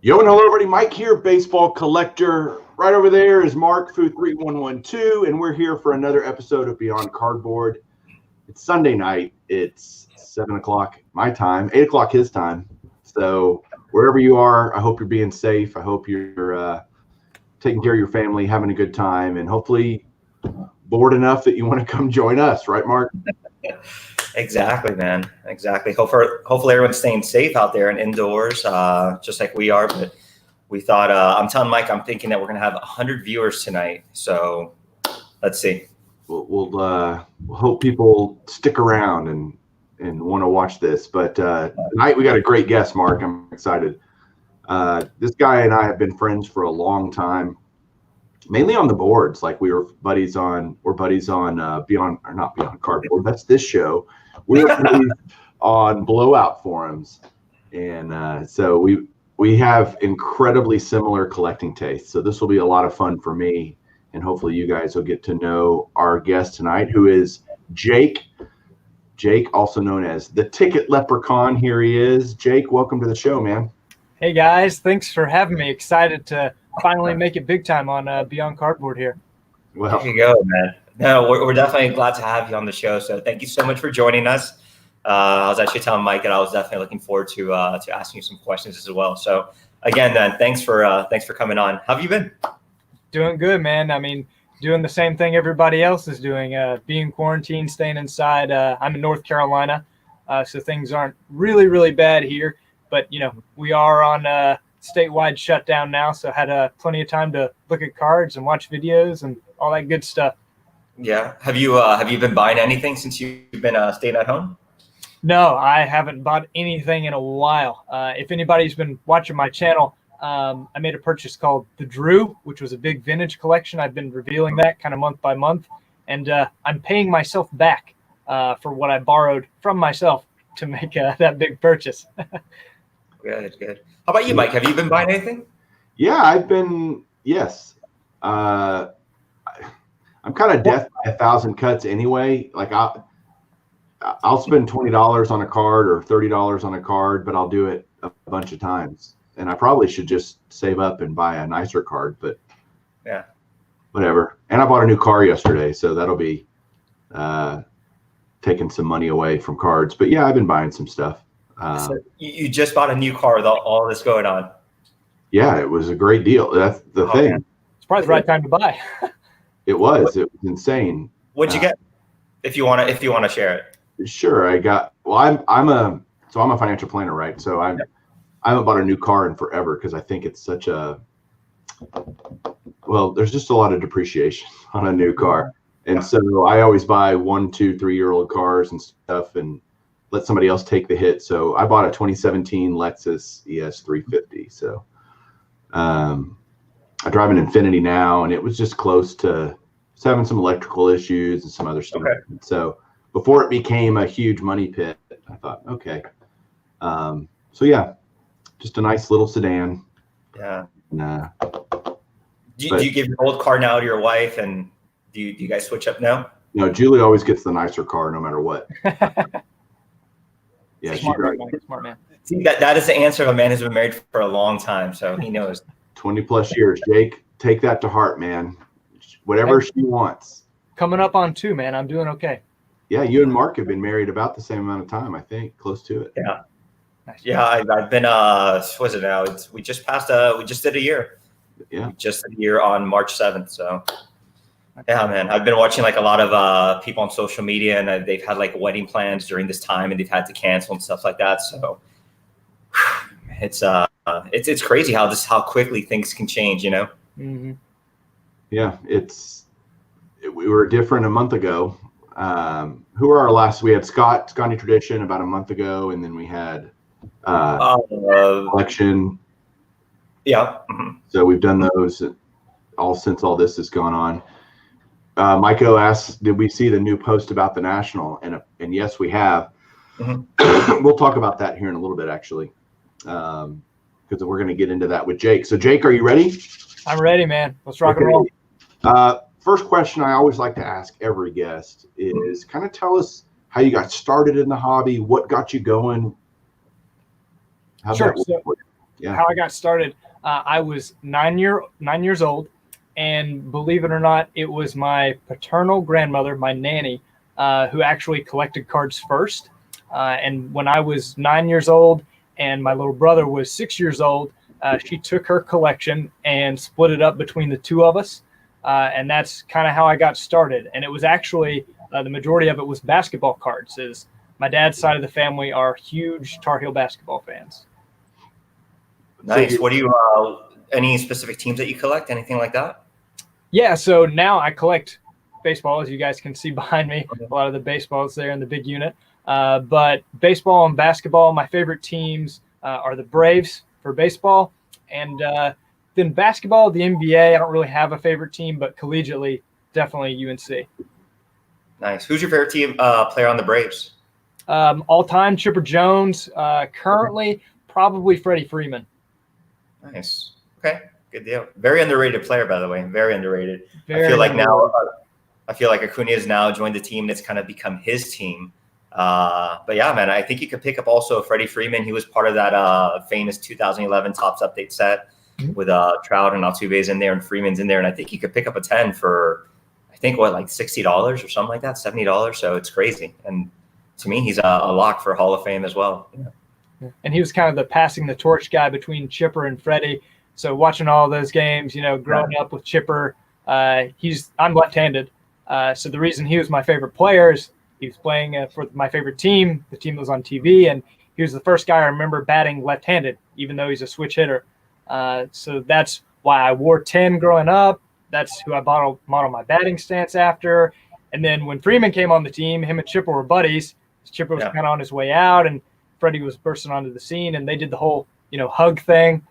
Yo, and hello, everybody. Mike here, baseball collector. Right over there is Mark, Foo3112, and we're here for another episode of Beyond Cardboard. It's Sunday night. It's 7 o'clock my time, 8 o'clock his time. So wherever you are, I hope you're being safe. I hope you're taking care of your family, having a good time, and hopefully bored enough that you want to come join us. Right, Mark? Exactly, man. Exactly. Hopefully everyone's staying safe out there and indoors, just like we are. But we thought, I'm telling Mike, I'm thinking that we're going to have 100 viewers tonight. So let's see. We'll hope people stick around and want to watch this. But tonight we got a great guest, Mark. I'm excited. This guy and I have been friends for a long time, mainly on the boards. Like we're buddies on Beyond, or not Beyond Cardboard. That's this show. We were buddies on blowout forums, and so we have incredibly similar collecting tastes. So this will be a lot of fun for me, and hopefully you guys will get to know our guest tonight, who is Jake. Jake, also known as the Ticket Leprechaun. Here he is. Jake, welcome to the show, man. Hey guys, thanks for having me. Excited to finally make it big time on Beyond Cardboard here. Well, There you go, man. No, we're definitely glad to have you on the show. So thank you so much for joining us. I was actually telling Mike that I was definitely looking forward to asking you some questions as well. So again, then thanks for coming on. How have you been? Doing good, man. I mean, doing the same thing everybody else is doing. Being quarantined, staying inside. I'm in North Carolina, so things aren't really bad here. But you know, we are on statewide shutdown now, so had plenty of time to look at cards and watch videos and all that good stuff. Yeah. Have you been buying anything since you've been staying at home? No, I haven't bought anything in a while. If anybody's been watching my channel, I made a purchase called The Drew, which was a big vintage collection. I've been revealing that kind of month by month, and I'm paying myself back for what I borrowed from myself to make that big purchase. Good. How about you, Mike? Have you been buying anything? Yeah, I've been. Yes, I'm kind of death by 1,000 cuts anyway. Like I'll spend $20 on a card or $30 on a card, but I'll do it a bunch of times. And I probably should just save up and buy a nicer card, but yeah, whatever. And I bought a new car yesterday, so that'll be taking some money away from cards. But yeah, I've been buying some stuff. So you just bought a new car with all this going on. Yeah, it was a great deal. That's the thing. Man. It's probably the right time to buy. It was insane. What'd you get? If you want to share it. Sure. I got, well, I'm a financial planner, right? So I haven't bought a new car in forever because I think it's such there's just a lot of depreciation on a new car. And so I always buy 1, 2, 3-year-old cars and stuff and let somebody else take the hit. So I bought a 2017 Lexus ES350. So I drive an Infinity now, and it was just close to having some electrical issues and some other stuff. Okay. So before it became a huge money pit, I thought, okay. So yeah, just a nice little sedan. Yeah. Do you give your old car now to your wife, and do you guys switch up now? No, Julie always gets the nicer car no matter what. Yeah, smart man. See, that is the answer of a man who's been married for a long time, so he knows. 20 plus years, Jake. Take that to heart, man. Whatever she wants. Coming up on 2, man. I'm doing okay. Yeah, you and Mark have been married about the same amount of time, I think, close to it. Yeah. Nice. Yeah, I've been what is it now? We just did a year. Yeah. We just did a year on March 7th. So yeah, man. I've been watching like a lot of people on social media, and they've had like wedding plans during this time, and they've had to cancel and stuff like that. So it's crazy how quickly things can change, you know? Mm-hmm. Yeah, we were different a month ago. Who were our last? We had Scotty Tradition about a month ago, and then we had Election. Yeah. Mm-hmm. So we've done those since all this has gone on. Maiko asked, did we see the new post about the National? And yes, we have. Mm-hmm. We'll talk about that here in a little bit, actually. Because we're going to get into that with Jake. So, Jake, are you ready? I'm ready, man. Let's rock and roll. First question I always like to ask every guest is kind of tell us how you got started in the hobby, what got you going. Sure. Yeah. how I got started. I was 9 years old, and believe it or not, it was my paternal grandmother, my nanny, who actually collected cards first. And when I was 9 years old and my little brother was 6 years old, she took her collection and split it up between the two of us. And that's kind of how I got started. And it was actually the majority of it was basketball cards. Is my dad's side of the family are huge Tar Heel basketball fans. Nice. So What do you? Any specific teams that you collect? Anything like that? Yeah, so now I collect baseball, as you guys can see behind me. A lot of the baseballs there in the big unit. But baseball and basketball, my favorite teams are the Braves for baseball. And then basketball, the NBA. I don't really have a favorite team, but collegiately, definitely UNC. Nice. Who's your favorite team player on the Braves? All-time, Chipper Jones. Currently, probably Freddie Freeman. Nice. Okay. Good deal. Very underrated player, by the way. Very underrated. Very I feel like underrated. now, I feel like Acuna has now joined the team, and it's kind of become his team. But yeah, man, I think you could pick up also Freddie Freeman. He was part of that famous 2011 Topps Update set with Trout and Altuve's in there, and Freeman's in there. And I think you could pick up a 10 for, I think, what, like $60 or something like that, $70. So it's crazy. And to me, he's a lock for Hall of Fame as well. Yeah. And he was kind of the passing the torch guy between Chipper and Freddie. So watching all those games, growing up with Chipper, I'm left-handed. So the reason he was my favorite player is he was playing for my favorite team. The team was on TV, and he was the first guy I remember batting left-handed, even though he's a switch hitter. So that's why I wore 10 growing up. That's who I modeled my batting stance after. And then when Freeman came on the team, him and Chipper were buddies. Chipper was kind of on his way out, and Freddie was bursting onto the scene, and they did the whole, hug thing.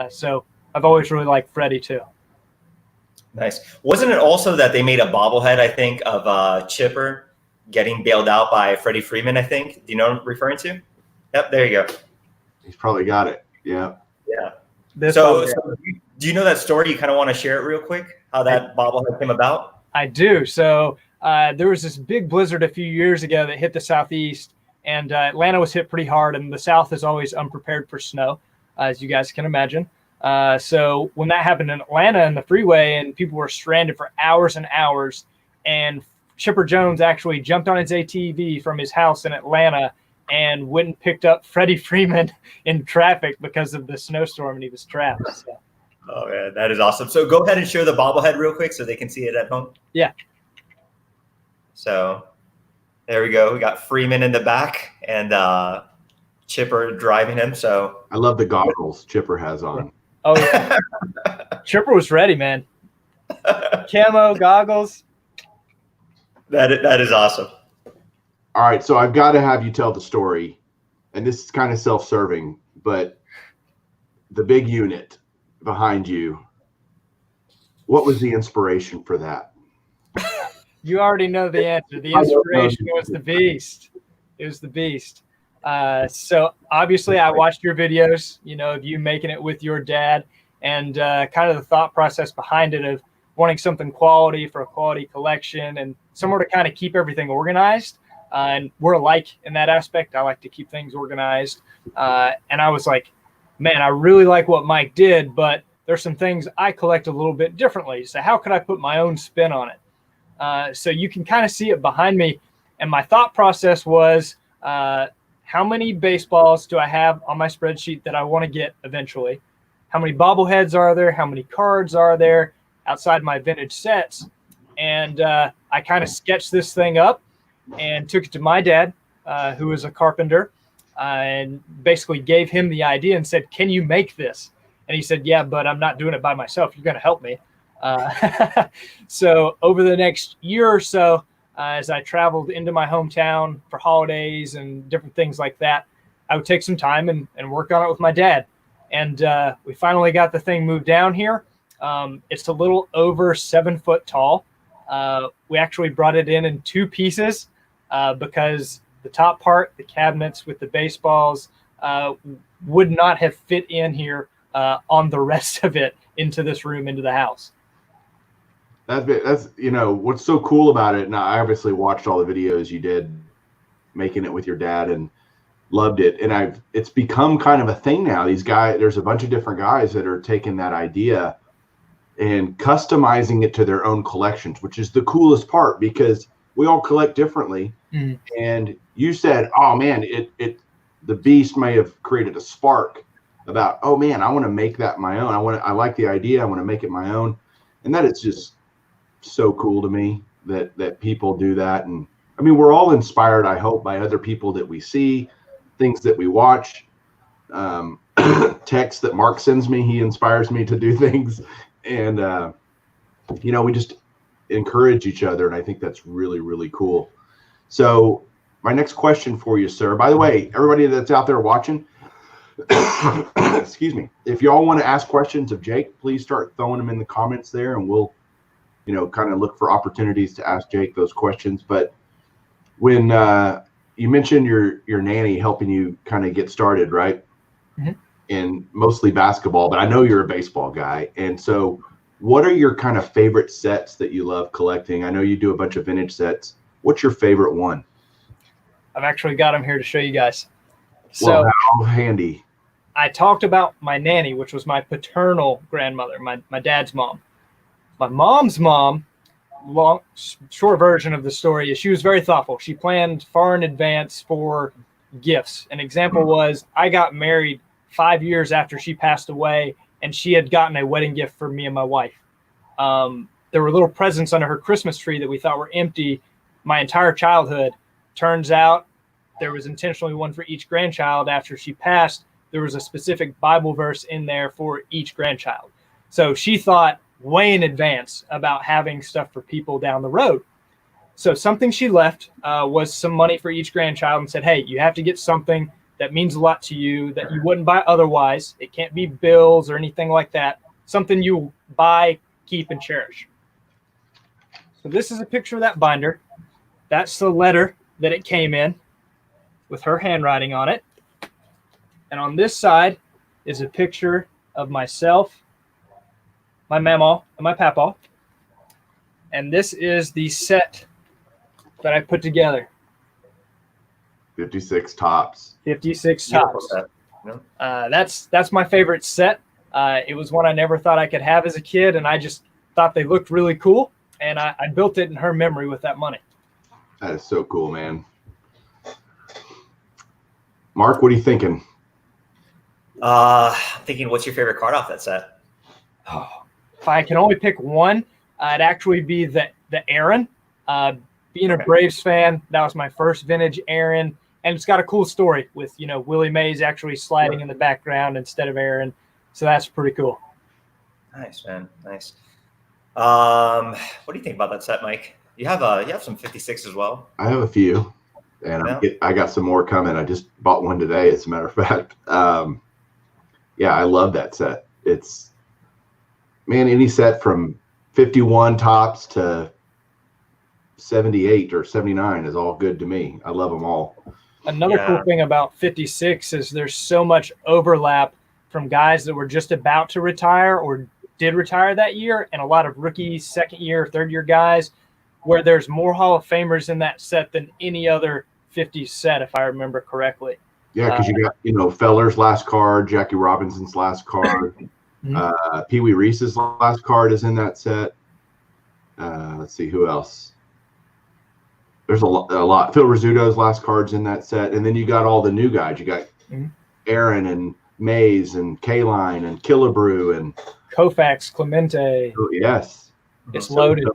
So I've always really liked Freddie too. Nice. Wasn't it also that they made a bobblehead, I think, of Chipper getting bailed out by Freddie Freeman, I think? Do you know what I'm referring to? Yep, there you go. he's probably got it. Yeah. Yeah. So do you know that story? You kind of want to share it real quick, how that bobblehead came about? I do. So there was this big blizzard a few years ago that hit the Southeast, and Atlanta was hit pretty hard, and the South is always unprepared for snow, as you guys can imagine. So when that happened in Atlanta and the freeway, and people were stranded for hours and hours, and Chipper Jones actually jumped on his ATV from his house in Atlanta and went and picked up Freddie Freeman in traffic because of the snowstorm, and he was trapped. So. Oh, man, that is awesome. So go ahead and show the bobblehead real quick so they can see it at home. Yeah. So there we go. We got Freeman in the back and Chipper driving him. So I love the goggles Chipper has on. Oh, yeah. Chipper was ready, man. Camo, goggles. That is awesome. All right, so I've got to have you tell the story, and this is kind of self-serving, but the big unit behind you, what was the inspiration for that? You already know the answer. The inspiration was the beast. It was the beast. So obviously I watched your videos, of you making it with your dad, and kind of the thought process behind it of wanting something quality for a quality collection and somewhere to kind of keep everything organized. And we're alike in that aspect. I like to keep things organized. And I was like, man, I really like what Mike did, but there's some things I collect a little bit differently. So how could I put my own spin on it? So you can kind of see it behind me. And my thought process was, how many baseballs do I have on my spreadsheet that I want to get eventually? How many bobbleheads are there? How many cards are there outside my vintage sets? And I kind of sketched this thing up and took it to my dad, who is a carpenter, and basically gave him the idea and said, can you make this? And he said, yeah, but I'm not doing it by myself. You're going to help me. So over the next year or so, as I traveled into my hometown for holidays and different things like that, I would take some time and work on it with my dad. And we finally got the thing moved down here. It's a little over 7 foot tall. We actually brought it in 2 pieces because the top part, the cabinets with the baseballs, would not have fit in here on the rest of it into this room, into the house. That's what's so cool about it. And I obviously watched all the videos you did making it with your dad, and loved it. And it's become kind of a thing now. These guys, there's a bunch of different guys that are taking that idea and customizing it to their own collections, which is the coolest part because we all collect differently. And you said, oh man, the beast may have created a spark about, oh man, I want to make that my own. I like the idea. I want to make it my own. And that is just so cool to me that people do that. And I mean, we're all inspired, I hope, by other people that we see, things that we watch, texts that Mark sends me. He inspires me to do things. And, we just encourage each other. And I think that's really, really cool. So my next question for you, sir, by the way, everybody that's out there watching, excuse me, if y'all want to ask questions of Jake, please start throwing them in the comments there, and we'll, kind of look for opportunities to ask Jake those questions. But when you mentioned your nanny helping you kind of get started, right? In mostly basketball, but I know you're a baseball guy. And so what are your kind of favorite sets that you love collecting? I know you do a bunch of vintage sets. What's your favorite one? I've actually got them here to show you guys. So how handy. I talked about my nanny, which was my paternal grandmother, my dad's mom. My mom's mom, short version of the story is she was very thoughtful. She planned far in advance for gifts. An example was I got married 5 years after she passed away, and she had gotten a wedding gift for me and my wife. There were little presents under her Christmas tree that we thought were empty my entire childhood. Turns out there was intentionally one for each grandchild. After she passed, there was a specific Bible verse in there for each grandchild. So she thought way in advance about having stuff for people down the road. So something she left was some money for each grandchild and said, hey, you have to get something that means a lot to you that you wouldn't buy otherwise. It can't be bills or anything like that. Something you buy, keep, and cherish. So this is a picture of that binder. That's the letter that it came in with her handwriting on it. And on this side is a picture of myself, my mama, and my papa. And this is the set that I put together. 56 tops. 56 tops. That's my favorite set. It was one I never thought I could have as a kid, and I just thought they looked really cool. And I built it in her memory with that money. That is so cool, man. Mark, what are you thinking? I'm thinking, what's your favorite card off that set? Oh, if I can only pick one, it'd actually be the Aaron. Being a Braves fan, that was my first vintage Aaron, and it's got a cool story with Willie Mays actually sliding in the background instead of Aaron, so that's pretty cool. Nice, man. Nice. What do you think about that set, Mike? You have some 56 as well. I have a few, and I got some more coming. I just bought one today, as a matter of fact. Yeah, I love that set. It's, man, any set from 51 tops to 78 or 79 is all good to me. I love them all. Another cool thing about 56 is there's so much overlap from guys that were just about to retire or did retire that year, and a lot of rookie second year, third year guys, where there's more Hall of Famers in that set than any other 50s set, if I remember correctly. Yeah, because you got, Feller's last card, Jackie Robinson's last card, Pee Wee Reese's last card is in that set. Let's see, who else? There's a lot. Phil Rizzuto's last card's in that set. And then you got all the new guys. You got Aaron and Mays and K-Line and Killebrew and Koufax, Clemente. Oh, yes. It's loaded.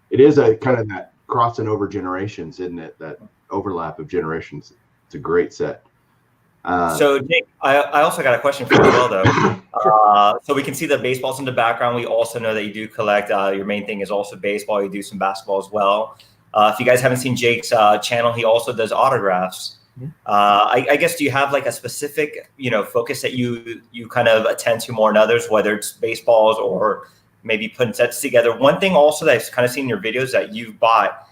It is a kind of that crossing over generations, isn't it? That overlap of generations. It's a great set. So, Jake, I also got a question for you as well, though. So we can see the baseballs in the background. We also know that you do collect. Your main thing is also baseball. You do some basketball as well. If you guys haven't seen Jake's channel, he also does autographs. I guess, do you have like a specific, focus that you kind of attend to more than others, whether it's baseballs or maybe putting sets together? One thing also that I've kind of seen in your videos that you've bought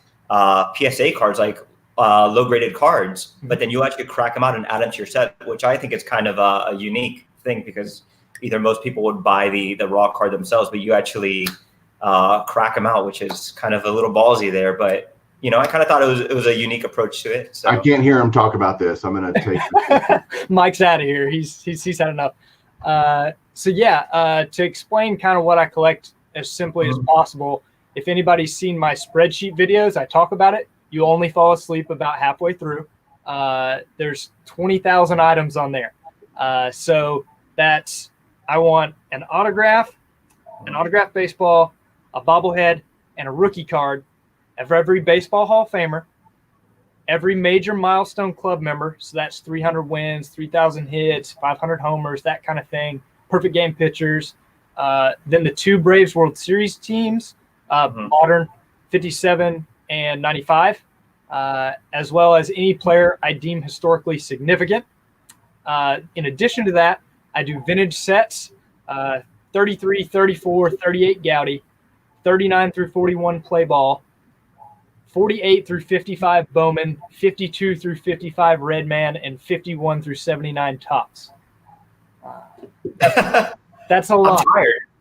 PSA cards, like low-graded cards, but then you actually crack them out and add them to your set, which I think is kind of a unique thing, because either most people would buy the raw card themselves, but you actually crack them out, which is kind of a little ballsy there. But I kind of thought it was a unique approach to it. So I can't hear him talk about this. I'm going to take Mike's out of here. He's had enough. To explain kind of what I collect as simply as possible, if anybody's seen my spreadsheet videos, I talk about it. You only fall asleep about halfway through. There's 20,000 items on there. So that's, I want an autograph baseball, a bobblehead, and a rookie card of every baseball Hall of Famer, every major milestone club member. So that's 300 wins, 3,000 hits, 500 homers, that kind of thing. Perfect game pitchers. Then the 2 Braves World Series teams, modern 57 and 95, as well as any player I deem historically significant. In addition to that, I do vintage sets, 33, 34, 38 Gowdy, 39 through 41 play ball, 48 through 55 Bowman, 52 through 55 Redman, and 51 through 79 Topps. That's a lot.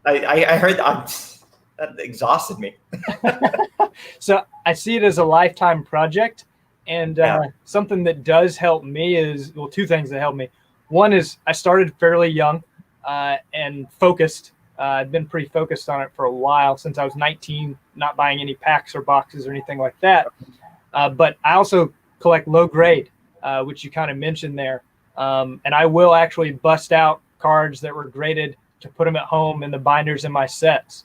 I'm tired. I heard that exhausted me. So I see it as a lifetime project, and something that does help me is, well, 2 things that help me. One is I started fairly young and focused. I've been pretty focused on it for a while, since I was 19, not buying any packs or boxes or anything like that. But I also collect low grade, which you kind of mentioned there. And I will actually bust out cards that were graded to put them at home in the binders in my sets.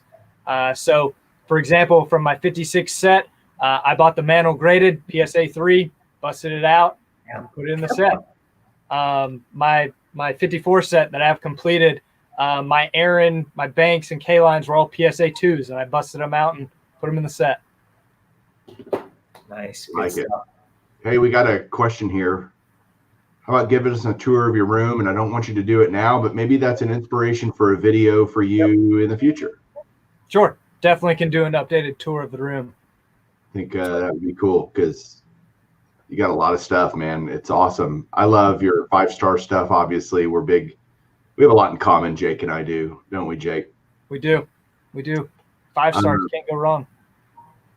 So, for example, from my 56 set, I bought the Mantle graded PSA 3, busted it out, and put it in the set. My 54 set that I have completed, my Aaron, my Banks, and K-lines were all PSA 2s, and I busted them out and put them in the set. Nice. Like it. Hey, we got a question here. How about giving us a tour of your room? And I don't want you to do it now, but maybe that's an inspiration for a video for you in the future. Sure. Definitely can do an updated tour of the room. I think that would be cool, because you got a lot of stuff, man. It's awesome. I love your 5-star stuff. Obviously, we're big. We have a lot in common, Jake and I do, don't we, Jake? We do. 5 stars, can't go wrong.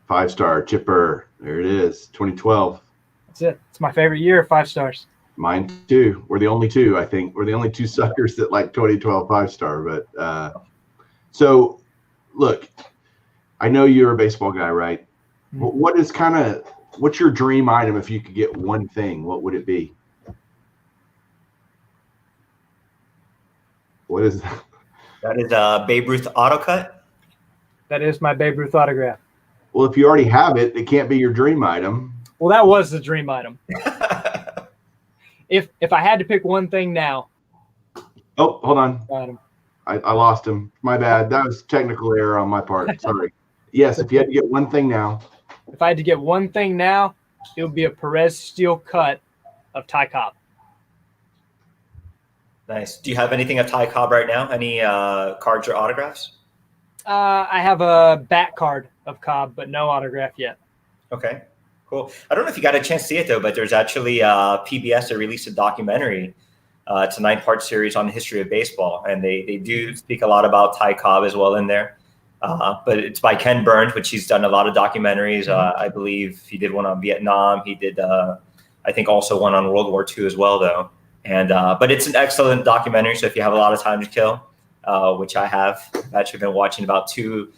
5-star Chipper. There it is, 2012. That's it. It's my favorite year, 5 stars. Mine too. We're the only 2, I think. We're the only 2 suckers that like 2012 5-star. But so, look, I know you're a baseball guy, right? Mm-hmm. What's your dream item if you could get one thing? What would it be? What is that? That is a Babe Ruth auto cut. That is my Babe Ruth autograph. Well, if you already have it, it can't be your dream item. Well, that was the dream item. If I had to pick one thing now. Oh, hold on. I lost him. My bad. That was technical error on my part. Sorry. Yes, if you had to get one thing now. If I had to get one thing now, it would be a Perez steel cut of Ty Cobb. Nice. Do you have anything of Ty Cobb right now? Any cards or autographs? I have a bat card of Cobb, but no autograph yet. Okay, cool. I don't know if you got a chance to see it, though, but there's actually PBS that released a documentary. It's a 9-part series on the history of baseball, and they do speak a lot about Ty Cobb as well in there. But it's by Ken Burns, which he's done a lot of documentaries. I believe he did one on Vietnam. He did, I think, also one on World War II as well, though. And but it's an excellent documentary. So if you have a lot of time to kill, which I have, I've actually been watching about 2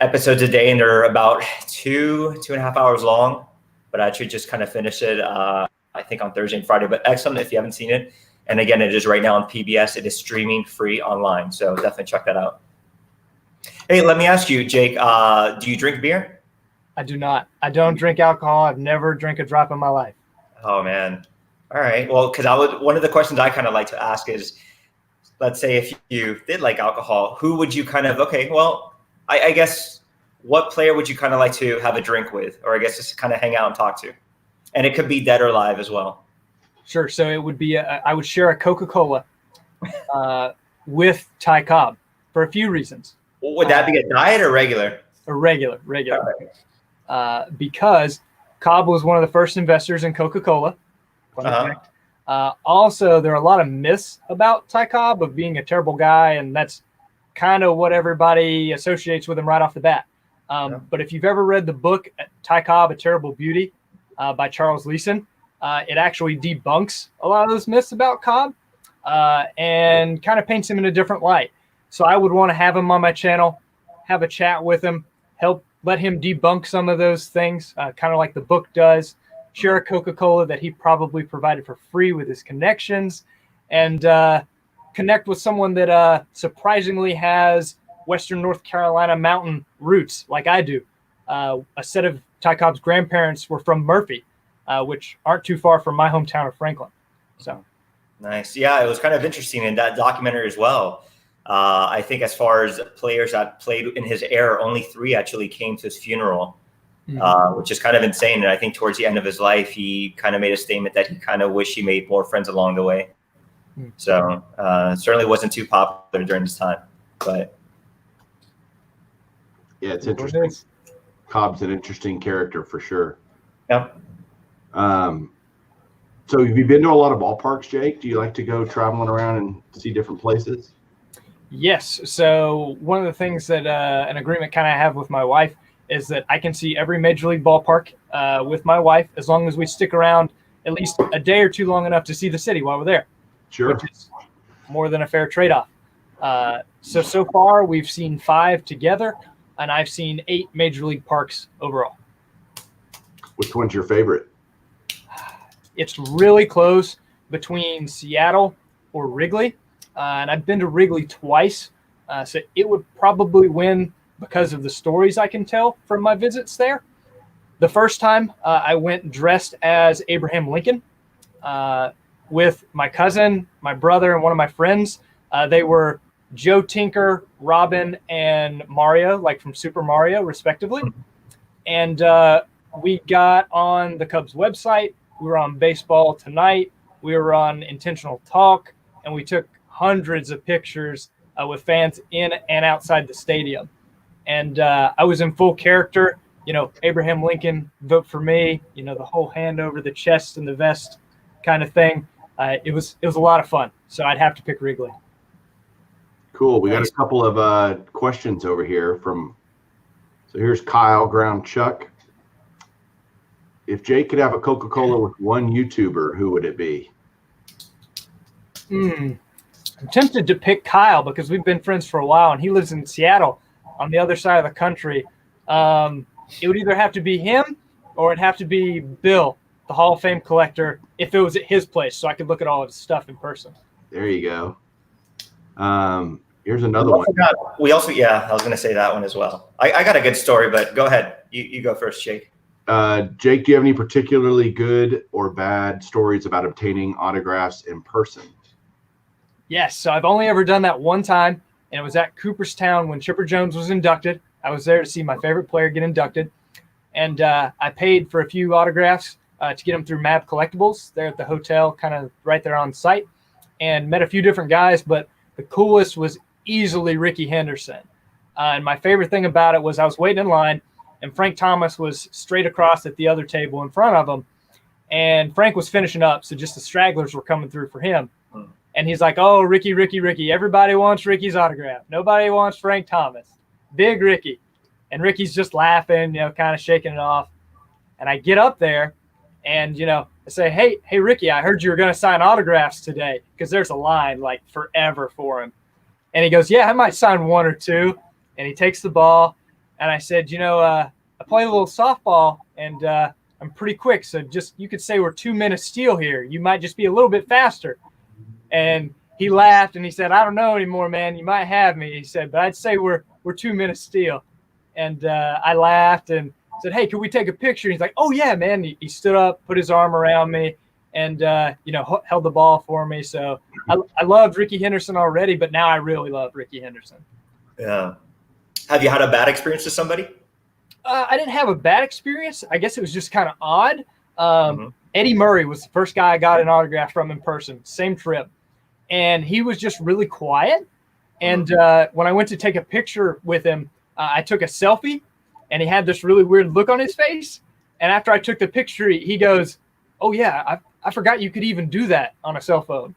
episodes a day, and they're about 2.5 hours long. But I actually just kind of finished it, I think, on Thursday and Friday. But excellent if you haven't seen it. And again, it is right now on PBS. It is streaming free online. So definitely check that out. Hey, let me ask you, Jake, do you drink beer? I do not. I don't drink alcohol. I've never drank a drop in my life. Oh, man. All right. Well, because one of the questions I kind of like to ask is, let's say if you did like alcohol, who would you kind of, I guess, what player would you kind of like to have a drink with, or I guess just kind of hang out and talk to? And it could be dead or alive as well. Sure. So it would be, I would share a Coca-Cola with Ty Cobb for a few reasons. Would that be a diet or regular? A regular. Because Cobb was one of the first investors in Coca-Cola. Also, there are a lot of myths about Ty Cobb of being a terrible guy, and that's kind of what everybody associates with him right off the bat. But if you've ever read the book Ty Cobb, A Terrible Beauty by Charles Leeson, it actually debunks a lot of those myths about Cobb and kind of paints him in a different light. So I would want to have him on my channel, have a chat with him, let him debunk some of those things, kind of like the book does, share a Coca-Cola that he probably provided for free with his connections, and connect with someone that surprisingly has Western North Carolina mountain roots like I do. A set of Ty Cobb's grandparents were from Murphy, which aren't too far from my hometown of Franklin. So nice. Yeah, it was kind of interesting in that documentary as well. I think as far as players that played in his era, only 3 actually came to his funeral, which is kind of insane. And I think towards the end of his life, he kind of made a statement that he kind of wished he made more friends along the way. So certainly wasn't too popular during this time. But yeah, it's interesting. Cobb's an interesting character for sure. Yep. So have you been to a lot of ballparks, Jake? Do you like to go traveling around and see different places? Yes. So one of the things that an agreement kind of have with my wife is that I can see every major league ballpark with my wife as long as we stick around at least a day or two long enough to see the city while we're there. Sure. Which is more than a fair trade-off. So far we've seen 5 together, and I've seen 8 major league parks overall. Which one's your favorite? It's really close between Seattle or Wrigley. And I've been to Wrigley twice, so it would probably win because of the stories I can tell from my visits there. The first time I went dressed as Abraham Lincoln with my cousin, my brother, and one of my friends. They were Joe Tinker, Robin, and Mario, like from Super Mario, respectively. And we got on the Cubs website. We were on Baseball Tonight. We were on Intentional Talk, and we took hundreds of pictures with fans in and outside the stadium. And I was in full character, Abraham Lincoln, vote for me, the whole hand over the chest and the vest kind of thing. It was a lot of fun. So I'd have to pick Wrigley. Cool. We got a couple of questions over here so here's Kyle Ground Chuck. If Jake could have a Coca-Cola with one YouTuber, who would it be? I'm tempted to pick Kyle because we've been friends for a while, and he lives in Seattle on the other side of the country. It would either have to be him or it'd have to be Bill, the Hall of Fame collector, if it was at his place, so I could look at all of his stuff in person. There you go. Here's another one. I was going to say that one as well. I got a good story, but go ahead. You go first, Jake. Jake, do you have any particularly good or bad stories about obtaining autographs in person? Yes, so I've only ever done that one time, and it was at Cooperstown when Chipper Jones was inducted. I was there to see my favorite player get inducted, and I paid for a few autographs to get them through Mab Collectibles there at the hotel, kind of right there on site, and met a few different guys, but the coolest was easily Ricky Henderson. And my favorite thing about it was I was waiting in line, and Frank Thomas was straight across at the other table in front of him, and Frank was finishing up, so just the stragglers were coming through for him. And he's like, oh, Ricky. Everybody wants Ricky's autograph. Nobody wants Frank Thomas. Big Ricky. And Ricky's just laughing, kind of shaking it off. And I get up there and, I say, hey, Ricky, I heard you were going to sign autographs today, because there's a line like forever for him. And he goes, yeah, I might sign 1 or 2. And he takes the ball. And I said, I play a little softball, and I'm pretty quick. So you could say we're 2 minutes steal here. You might just be a little bit faster. And he laughed and he said, I don't know anymore, man. You might have me. He said, but I'd say we're 2 minutes steal. And I laughed and said, hey, can we take a picture? And he's like, oh, yeah, man. He stood up, put his arm around me, and, held the ball for me. So I loved Ricky Henderson already, but now I really love Ricky Henderson. Yeah. Have you had a bad experience with somebody? I didn't have a bad experience. I guess it was just kind of odd. Eddie Murray was the first guy I got an autograph from in person, same trip. And he was just really quiet. And when I went to take a picture with him, I took a selfie, and he had this really weird look on his face. And after I took the picture, he goes, oh, yeah, I forgot you could even do that on a cell phone.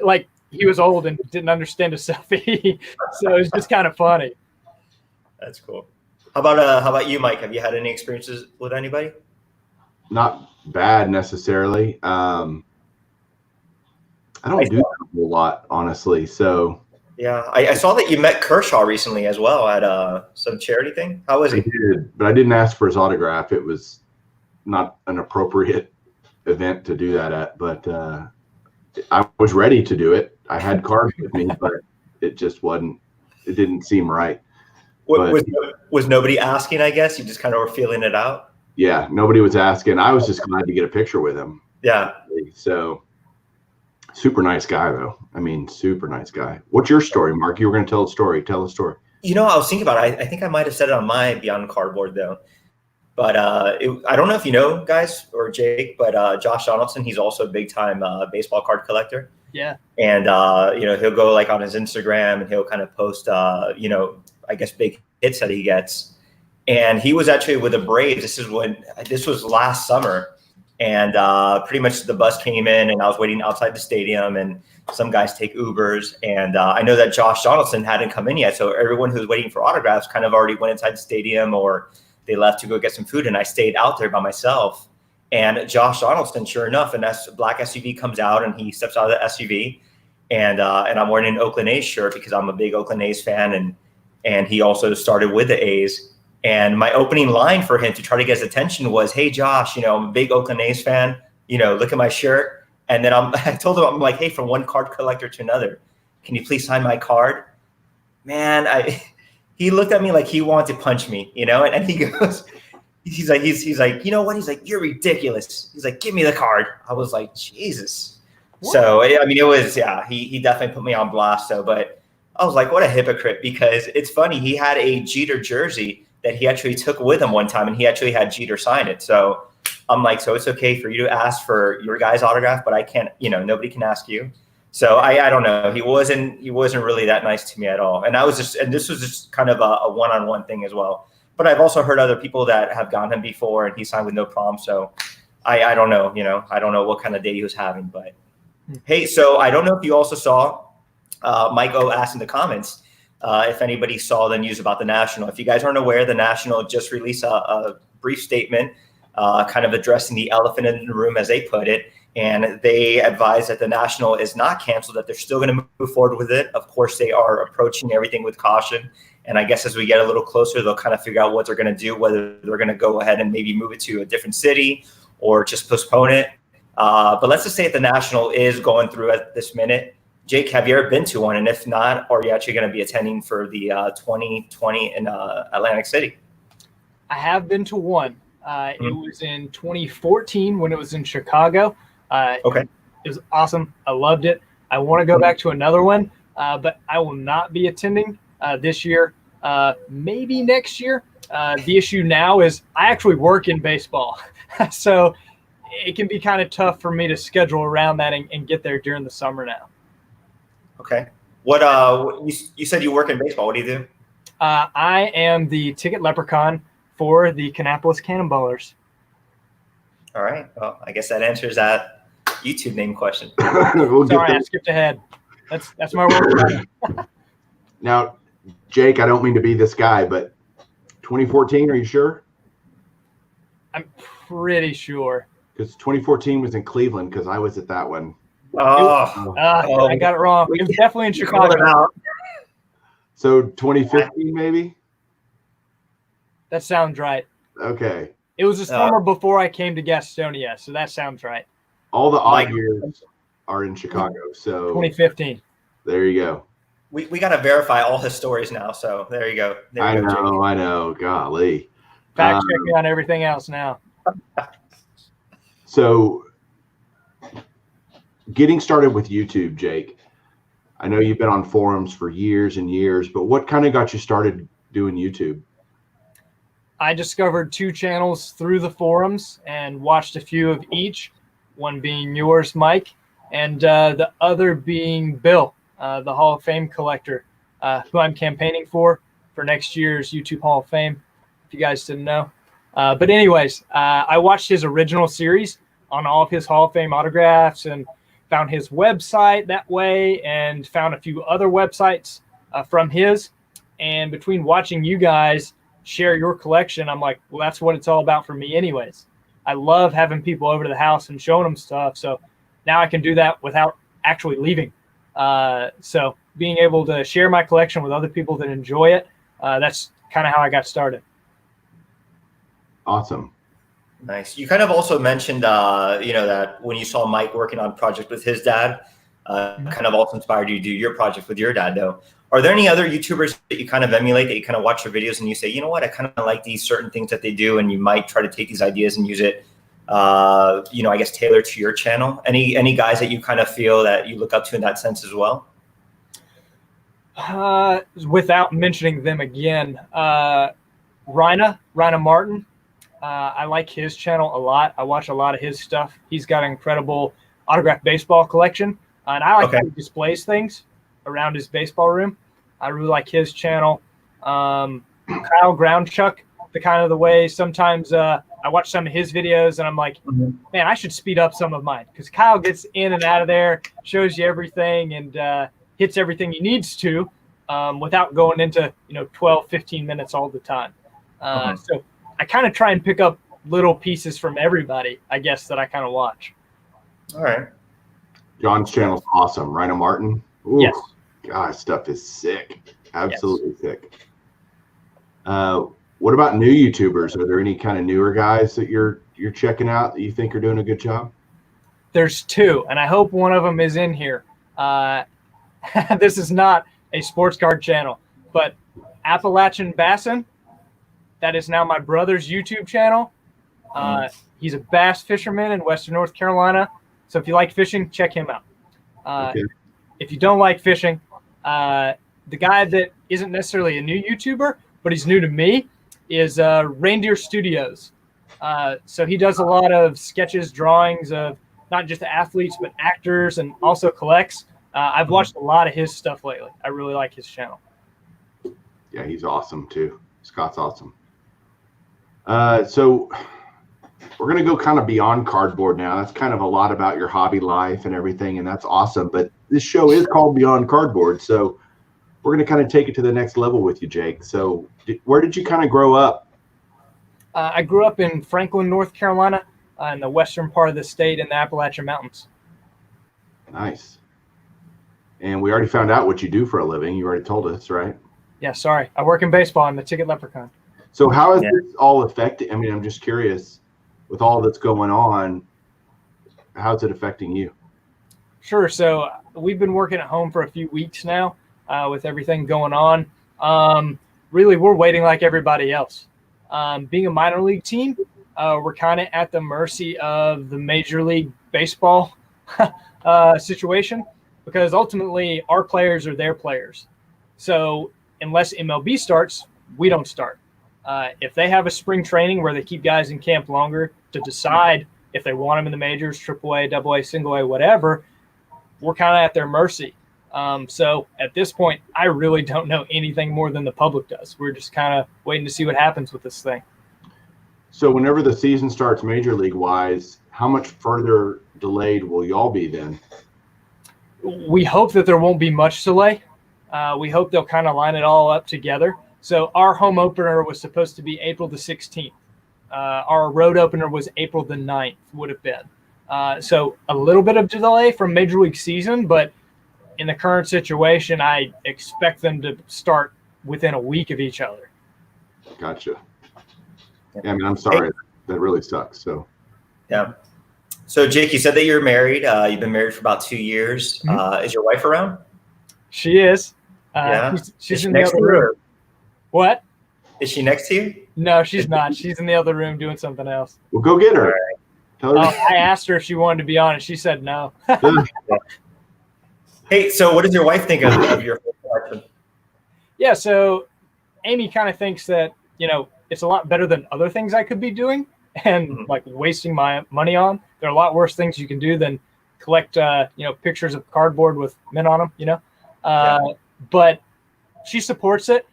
Like, he was old and didn't understand a selfie. So it was just kind of funny. That's cool. how about you, Mike? Have you had any experiences with anybody? Not bad necessarily. I don't do that a whole lot, honestly. So Yeah, I saw that you met Kershaw recently as well at some charity thing. How was I he? did, but I didn't ask for his autograph. It was not an appropriate event to do that at, but I was ready to do it. I had cards with me, but it just wasn't. It didn't seem right. But Was nobody asking? I guess you just kind of were feeling it out. yeah, nobody was asking. I was just glad to get a picture with him. Yeah. So super nice guy, though. I mean, super nice guy. What's your story, Mark? You were going to tell a story. Tell a story. You know, I was thinking about it. I think I might have said it on my Beyond Cardboard though. But I don't know if you know, guys, or Jake, but Josh Donaldson, he's also a big time baseball card collector. Yeah. And, you know, he'll go like on his Instagram and he'll kind of post, you know, I guess big hits that he gets. And he was actually with the Braves. This was last summer. And pretty much the bus came in and I was waiting outside the stadium and some guys take Ubers. And I know that Josh Donaldson hadn't come in yet. So everyone who was waiting for autographs kind of already went inside the stadium or they left to go get some food. And I stayed out there by myself. And Josh Donaldson, sure enough, and that black SUV comes out and he steps out of the SUV. And I'm wearing an Oakland A's shirt because I'm a big Oakland A's fan. And he also started with the A's. And my opening line for him to try to get his attention was, "Hey, Josh, you know, I'm a big Oakland A's fan. You know, look at my shirt." And then I told him, I'm like, "Hey, from one card collector to another, can you please sign my card?" Man, he looked at me like he wanted to punch me, you know, and he goes, he's like, you know what? He's like, "You're ridiculous." He's like, "Give me the card." I was like, Jesus. What? So, I mean, it was, yeah, he definitely put me on blast. So, but I was like, what a hypocrite, because it's funny. He had a Jeter jersey that he actually took with him one time and he actually had Jeter sign it. So I'm like, so it's okay for you to ask for your guy's autograph, but I can't, you know, nobody can ask you. So I don't know. He wasn't really that nice to me at all. And this was just kind of a one-on-one thing as well. But I've also heard other people that have gotten him before and he signed with no problem. So I don't know, you know, I don't know what kind of day he was having, but hey, so I don't know if you also saw Mike O asked in the comments, if anybody saw the news about the National. If you guys aren't aware, the National just released a brief statement kind of addressing the elephant in the room, as they put it. And they advise that the National is not canceled, that they're still going to move forward with it. Of course, they are approaching everything with caution. And I guess as we get a little closer, they'll kind of figure out what they're going to do, whether they're going to go ahead and maybe move it to a different city or just postpone it. But let's just say that the National is going through at this minute. Jake, have you ever been to one? And if not, are you actually going to be attending for the 2020 in Atlantic City? I have been to one. It was in 2014 when it was in Chicago. Okay. It was awesome. I loved it. I want to go back to another one, but I will not be attending this year, maybe next year. The issue now is I actually work in baseball. So it can be kind of tough for me to schedule around that and get there during the summer now. Okay. What you said you work in baseball. What do you do? I am the ticket leprechaun for the Kannapolis Cannonballers. All right. Well, I guess that answers that YouTube name question. Sorry, I skipped ahead. That's my work. Now, Jake, I don't mean to be this guy, but 2014, are you sure? I'm pretty sure. Because 2014 was in Cleveland, because I was at that one. I got it wrong. It was definitely in Chicago. So 2015, maybe? That sounds right. Okay. It was the summer before I came to Gastonia, so that sounds right. All the odd years are in Chicago. So 2015. There you go. We got to verify all his stories now. So there you go. I know. Golly. Fact check me on everything else now. So getting started with YouTube, Jake, I know you've been on forums for years and years, but what kind of got you started doing YouTube? I discovered 2 channels through the forums and watched a few of each, one being yours, Mike, and the other being Bill, the Hall of Fame collector, who I'm campaigning for next year's YouTube Hall of Fame, if you guys didn't know. But anyways, I watched his original series on all of his Hall of Fame autographs and found his website that way and found a few other websites from his. And between watching you guys share your collection, I'm like, well, that's what it's all about for me anyways. I love having people over to the house and showing them stuff. So now I can do that without actually leaving. So being able to share my collection with other people that enjoy it, that's kind of how I got started. Awesome. Nice. You kind of also mentioned, that when you saw Mike working on a project with his dad, kind of also inspired you to do your project with your dad, though. Are there any other YouTubers that you kind of emulate, that you kind of watch their videos and you say, you know what, I kind of like these certain things that they do, and you might try to take these ideas and use it, I guess, tailored to your channel? Any guys that you kind of feel that you look up to in that sense as well? Without mentioning them again, Rhina Martin. I like his channel a lot. I watch a lot of his stuff. He's got an incredible autographed baseball collection, and I like how he displays things around his baseball room. I really like his channel. Kyle Groundchuck, the way sometimes I watch some of his videos and I'm like, man, I should speed up some of mine, because Kyle gets in and out of there, shows you everything, and hits everything he needs to without going into 12, 15 minutes all the time. So I kind of try and pick up little pieces from everybody, I guess, that I kind of watch. All right. John's channel's awesome. Rhina Martin. Ooh, yes. God, stuff is sick. Absolutely sick. What about new YouTubers? Are there any kind of newer guys that you're checking out that you think are doing a good job? There's two, and I hope one of them is in here. This is not a sports card channel, but Appalachian Bassin. That is now my brother's YouTube channel. He's a bass fisherman in Western North Carolina. So if you like fishing, check him out. If you don't like fishing, the guy that isn't necessarily a new YouTuber, but he's new to me, is Reindeer Studios. So he does a lot of sketches, drawings of not just athletes, but actors, and also collects. I've watched a lot of his stuff lately. I really like his channel. Yeah, he's awesome too. Scott's awesome. So we're going to go kind of beyond cardboard now. That's kind of a lot about your hobby life and everything, and that's awesome. But this show is called Beyond Cardboard, so we're going to kind of take it to the next level with you, Jake. So where did you kind of grow up? I grew up in Franklin, North Carolina, in the western part of the state in the Appalachian Mountains. Nice. And we already found out what you do for a living. You already told us, right? Yeah, sorry. I work in baseball. I'm the ticket leprechaun. So how has this all affected? I mean, I'm just curious, with all that's going on, how's it affecting you? Sure. So we've been working at home for a few weeks now with everything going on. Really, we're waiting like everybody else. Being a minor league team, we're kind of at the mercy of the Major League Baseball situation, because ultimately our players are their players. So unless MLB starts, we don't start. If they have a spring training where they keep guys in camp longer to decide if they want them in the majors, AAA, AA, single A, whatever, we're kind of at their mercy. So at this point, I really don't know anything more than the public does. We're just kind of waiting to see what happens with this thing. So whenever the season starts major league wise, how much further delayed will y'all be then? We hope that there won't be much delay. We hope they'll kind of line it all up together. So our home opener was supposed to be April the 16th. Our road opener was April the 9th, would have been. So a little bit of delay from Major League season, but in the current situation, I expect them to start within a week of each other. Gotcha. Yeah, I mean, I'm sorry. That really sucks. So. Yeah. So Jake, you said that you're married. You've been married for about 2 years. Mm-hmm. Is your wife around? She is. Yeah. She's in the other room. What? Is she next to you? No, she's not. She's in the other room doing something else. Well, go get her. Right. Tell her. I asked her if she wanted to be on, and she said no. Hey, so what does your wife think of your collection? Yeah, so Amy kind of thinks that, it's a lot better than other things I could be doing and like wasting my money on. There are a lot worse things you can do than collect, pictures of cardboard with men on them, But she supports it.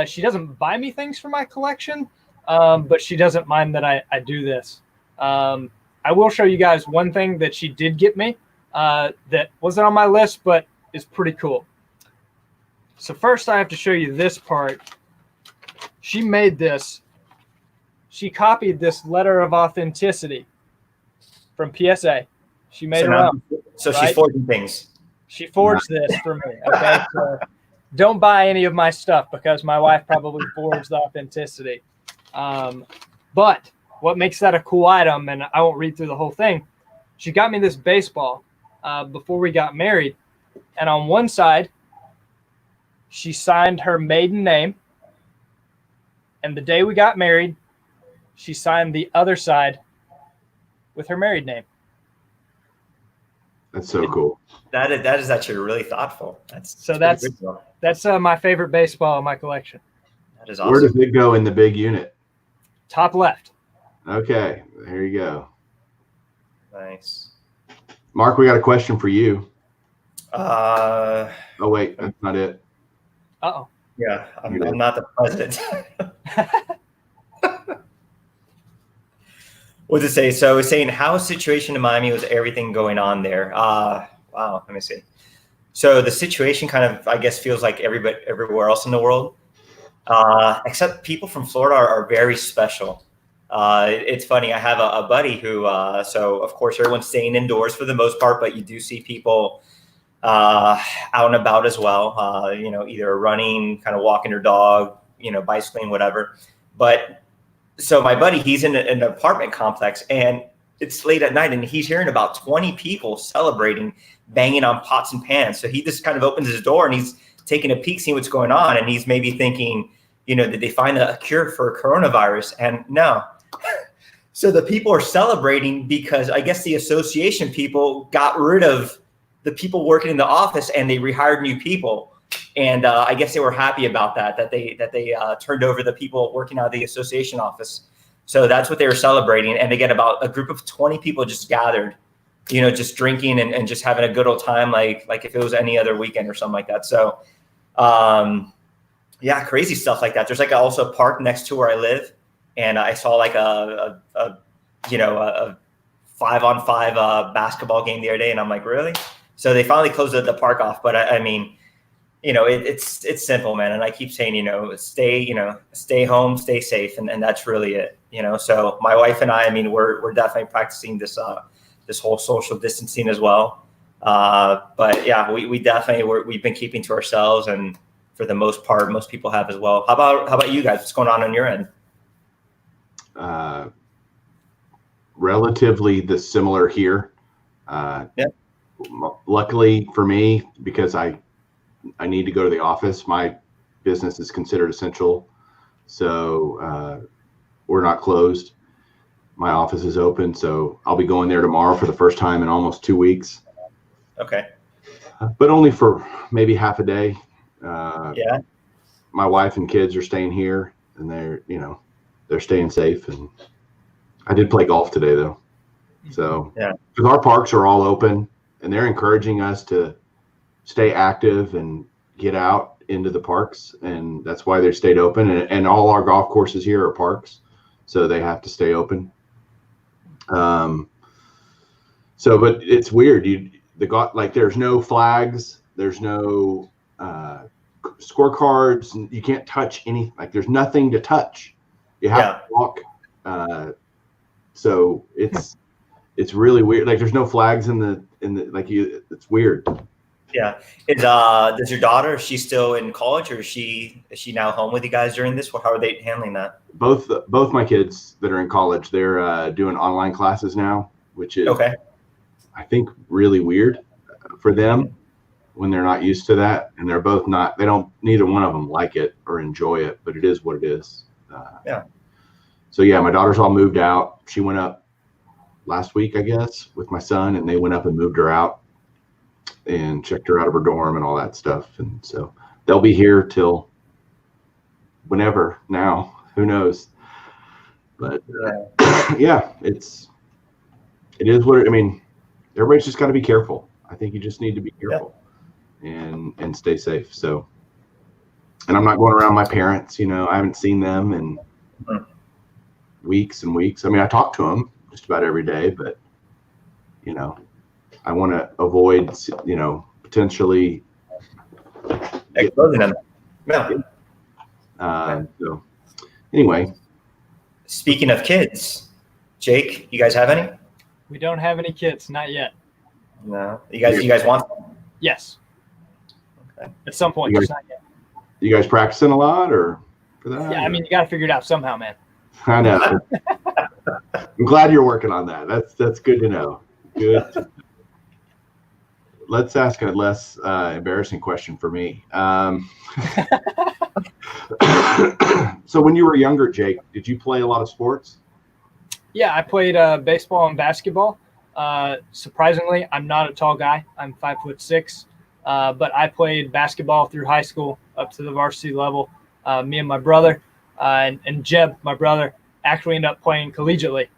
She doesn't buy me things for my collection, but she doesn't mind that I do this. I will show you guys one thing that she did get me that wasn't on my list, but is pretty cool. So first I have to show you this part. She made this. She copied this letter of authenticity from PSA. She made her own. So right? She's forging things. She forged this for me. Okay, so don't buy any of my stuff because my wife probably forged the authenticity. But what makes that a cool item, and I won't read through the whole thing, she got me this baseball before we got married. And on one side, she signed her maiden name. And the day we got married, she signed the other side with her married name. That's so cool. That is actually really thoughtful. That's my favorite baseball in my collection. That is awesome. Where does it go in the big unit? Top left. Okay, there you go. Nice. Mark, we got a question for you. Oh wait, that's not it. Uh-oh. Yeah, I'm not the president. What does it say? So it's saying, how is the situation in Miami with everything going on there? Wow, let me see. So the situation kind of, I guess, feels like everywhere else in the world, except people from Florida are very special. It's funny. I have a buddy who, so of course everyone's staying indoors for the most part, but you do see people out and about as well, either running, kind of walking their dog, bicycling, whatever. But so my buddy, he's in an apartment complex and it's late at night and he's hearing about 20 people celebrating, banging on pots and pans. So he just kind of opens his door and he's taking a peek, seeing what's going on. And he's maybe thinking, did they find a cure for coronavirus? And no. So the people are celebrating because I guess the association people got rid of the people working in the office and they rehired new people. And I guess they were happy about that they turned over the people working out of the association office. So that's what they were celebrating. And again, about a group of 20 people just gathered, just drinking and just having a good old time, like if it was any other weekend or something like that. So, yeah, crazy stuff like that. There's also a park next to where I live. And I saw a 5-on-5 basketball game the other day. And I'm like, really? So they finally closed the park off. But I mean, it's simple, man. And I keep saying, stay home, stay safe. And that's really it, So my wife and I mean, we're definitely practicing this whole social distancing as well. But yeah, we've been keeping to ourselves. And for the most part, most people have as well. How about you guys? What's going on your end? Relatively similar here. Luckily for me, because I need to go to the office. My business is considered essential. So we're not closed. My office is open. So I'll be going there tomorrow for the first time in almost 2 weeks. Okay. But only for maybe half a day. Yeah. My wife and kids are staying here and they're staying safe. And I did play golf today though. So yeah, because our parks are all open and they're encouraging us to stay active and get out into the parks. And that's why they stayed open. And all our golf courses here are parks. So they have to stay open. But it's weird. There's no flags. There's no scorecards. You can't touch anything. There's nothing to touch. You have to walk. So it's really weird. There's no flags it's weird. Yeah. Does your daughter, is she still in college or is she now home with you guys during this? How are they handling that? Both my kids that are in college, they're doing online classes now, which is, okay, I think, really weird for them when they're not used to that. And they're both not, neither one of them like it or enjoy it, but it is what it is. Yeah. So yeah, my daughter's all moved out. She went up last week, I guess, with my son, and they went up and moved her out and checked her out of her dorm and all that stuff. And so they'll be here till whenever now, who knows? But yeah, it is what everybody's just got to be careful. I think you just need to be careful and stay safe. So, and I'm not going around my parents, I haven't seen them in weeks and weeks. I talk to them just about every day, but I want to avoid, potentially exposing them. Yeah. So Anyway, Speaking of kids, Jake, you guys have any? We don't have any kids, not yet. No. You guys want them? Yes. Okay. At some point, You just not yet. you guys practicing a lot or for that? Yeah, I mean, you got to figure it out somehow, man. I know. I'm glad you're working on that. That's good to know. Good. Let's ask a less embarrassing question for me. So when you were younger, Jake, did you play a lot of sports? Yeah, I played baseball and basketball. Surprisingly, I'm not a tall guy. I'm 5'6", but I played basketball through high school up to the varsity level. Me and my brother and Jeb, my brother, actually ended up playing collegiately.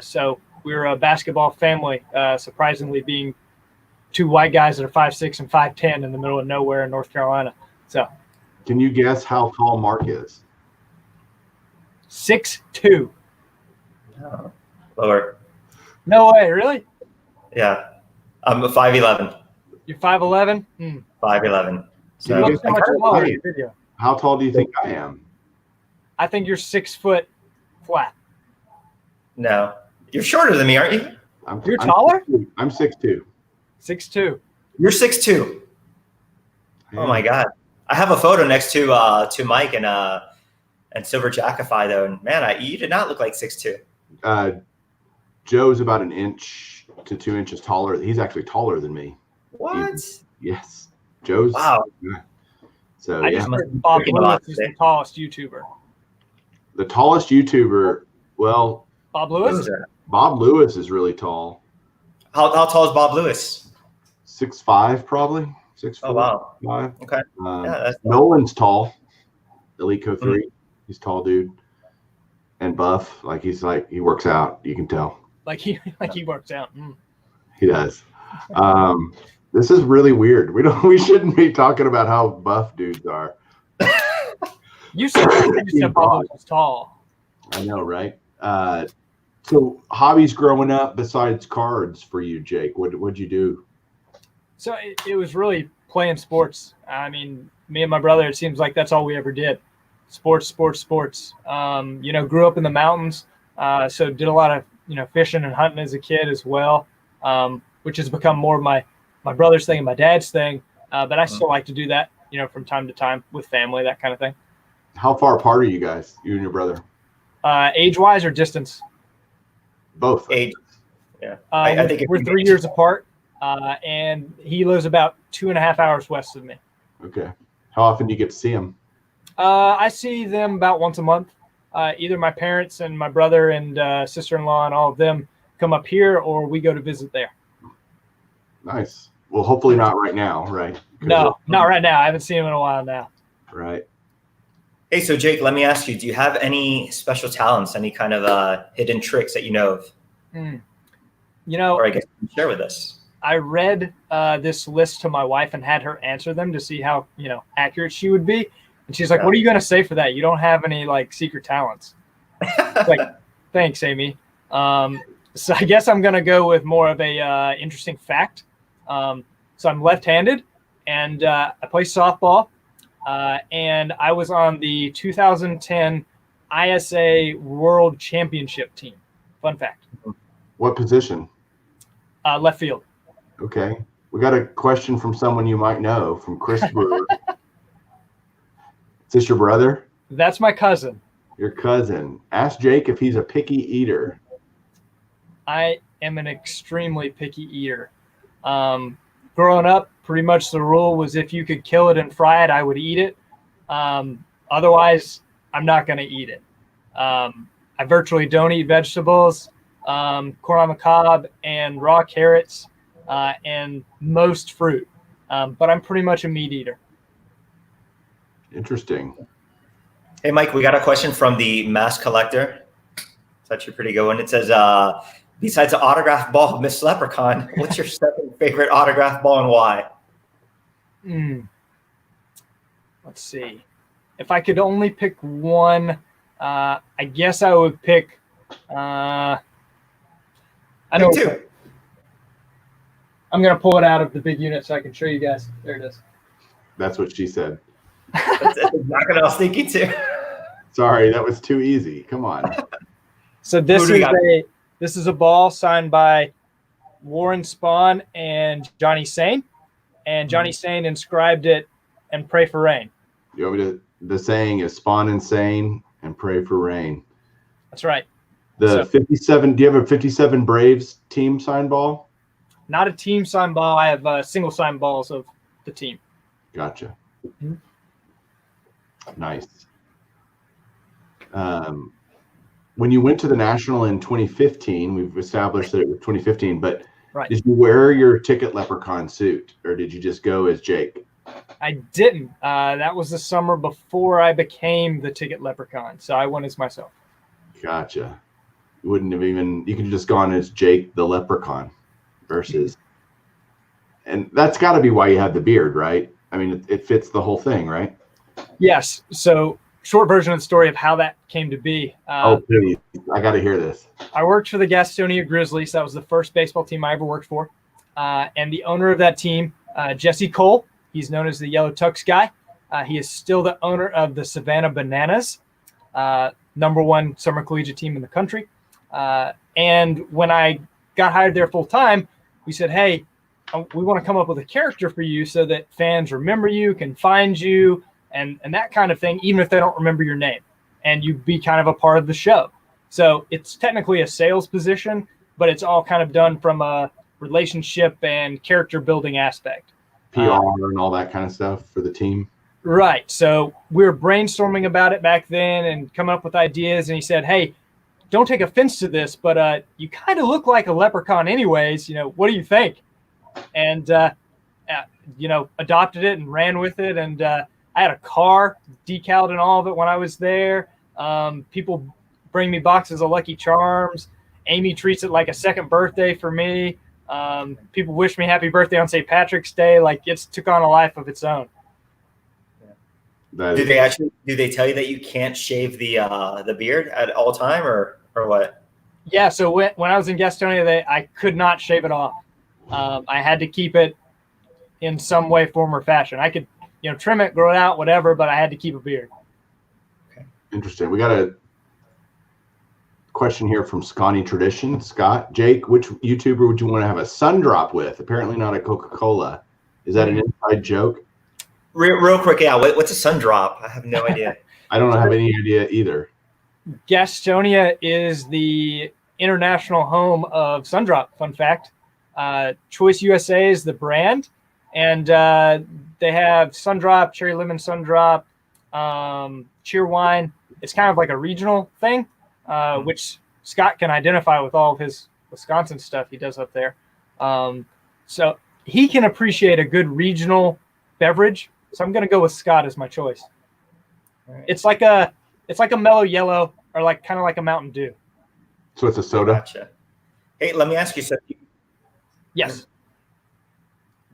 So we were a basketball family, surprisingly being two white guys that are 5'6" and 5'10" in the middle of nowhere in North Carolina. So, Can you guess how tall Mark is? 6'2". No. Lower. No way, really? Yeah. I'm a 5'11". You're 5'11"? 5'11". You You look look so much taller in your video. How tall do you think I am? I think you're 6 foot flat. No. You're shorter than me, aren't you? You're taller? I'm 6'2". 6'2". You're 6'2". Oh my God. I have a photo next to Mike and Silver Jackify though, and man, you did not look like 6'2". Joe's about 1 inch to 2 inches taller. He's actually taller than me. What? Yes. Joe's. Wow. So I yeah. just heard Bob Lewis is the tallest YouTuber. The tallest YouTuber, well, Bob Lewis? Bob Lewis is really tall. How tall is Bob Lewis? 6'5", probably. 6'4". Oh wow. 5. Okay. Yeah, Nolan's tall. Elite Co 3. He's a tall dude. And buff. He works out. You can tell. Like he works out. He does. This is really weird. We shouldn't be talking about how buff dudes are. You said Bob Lewis was tall. I know, right? So hobbies growing up besides cards for you, Jake? What'd you do? So it was really playing sports. I mean, me and my brother, it seems like that's all we ever did. Sports. Grew up in the mountains, so did a lot of fishing and hunting as a kid as well, which has become more of my brother's thing and my dad's thing. But I still like to do that, from time to time with family, that kind of thing. How far apart are you guys, you and your brother? Age-wise or distance? Both. Age. Yeah. I think we're 3 years apart, and he lives about 2.5 hours west of me. Okay. How often do you get to see him? I see them about once a month. Either my parents and my brother and sister-in-law and all of them come up here, or we go to visit there. Nice. Well, hopefully not right now, right? No, not right now. I haven't seen him in a while now. Right. Hey, so Jake, let me ask you: do you have any special talents, any kind of hidden tricks that you know of? Or I guess you can share with us. I read this list to my wife and had her answer them to see how accurate she would be. And she's like, "What are you going to say for that? You don't have any secret talents." Like, thanks, Amy. So I guess I'm going to go with more of a interesting fact. So I'm left-handed, and I play softball. And I was on the 2010 ISA World Championship team. Fun fact. What position? Left field. Okay. We got a question from someone you might know, from Chris Brewer. Is this your brother? That's my cousin. Your cousin. Ask Jake if he's a picky eater. I am an extremely picky eater. Growing up, pretty much the rule was if you could kill it and fry it, I would eat it. Otherwise, I'm not going to eat it. I virtually don't eat vegetables, corn on the cob, and raw carrots, and most fruit. But I'm pretty much a meat eater. Interesting. Hey, Mike, we got a question from the Mass Collector. It's actually a pretty good one. It says, besides the autograph ball of Miss Leprechaun, what's your second favorite autograph ball and why? Let's see. If I could only pick one, I guess I would pick. I know. Two. I'm gonna pull it out of the big unit so I can show you guys. There it is. That's what she said. It's not going to sneaky too. Sorry, that was too easy. Come on. So this is a ball signed by Warren Spahn and Johnny Sane, and Johnny Sane inscribed it and pray for rain. You want me to? The saying is spawn insane and pray for rain. That's right. The 57. Do you have a 57 Braves team sign ball? Not a team sign ball. I have single sign balls of the team. Gotcha. Mm-hmm. Nice. When you went to the National in 2015, we've established that it was 2015, but right. Did you wear your Ticket Leprechaun suit, or did you just go as Jake? I didn't. That was the summer before I became the Ticket Leprechaun, so I went as myself. Gotcha. You wouldn't have even, you could have just gone as Jake the Leprechaun versus, and that's got to be why you had the beard, right? I mean, it fits the whole thing, right? Yes. So short version of the story of how that came to be. Oh, please. I got to hear this. I worked for the Gastonia Grizzlies. That was the first baseball team I ever worked for. And the owner of that team, Jesse Cole, he's known as the Yellow Tux guy. He is still the owner of the Savannah Bananas, #1 summer collegiate team in the country. And when I got hired there full time, we said, hey, we want to come up with a character for you so that fans remember you, can find you, and that kind of thing, even if they don't remember your name, and you be kind of a part of the show. So it's technically a sales position, but it's all kind of done from a relationship and character building aspect. PR and all that kind of stuff for the team. Right. So we were brainstorming about it back then and coming up with ideas. And he said, hey, don't take offense to this, but you kind of look like a leprechaun anyways. What do you think? And, adopted it and ran with it. And I had a car decaled and all of it when I was there. People bring me boxes of Lucky Charms. Amy treats it like a second birthday for me. People wish me happy birthday on St. Patrick's Day. Like it's took on a life of its own. Do they tell you that you can't shave the beard at all time or what? Yeah. So when I was in Gastonia, I could not shave it off. I had to keep it in some way, form, or fashion. I could, trim it, grow it out, whatever, but I had to keep a beard. Okay. Interesting. We got a question here from Scotty Tradition. Scott, Jake, which YouTuber would you want to have a sun drop with? Apparently not a Coca-Cola. Is that an inside joke? Real quick, yeah. What's a sun drop? I have no idea. I don't have any idea either. Gastonia is the international home of Sundrop. Fun fact. Choice USA is the brand, and they have Sundrop, Cherry Lemon Sundrop, Cheerwine. It's kind of like a regional thing, which Scott can identify with all of his Wisconsin stuff he does up there. So he can appreciate a good regional beverage. So I'm going to go with Scott as my choice. Right. It's like a mellow yellow, or kind of like a Mountain Dew. So it's a soda. Gotcha. Hey, let me ask you something. Yes.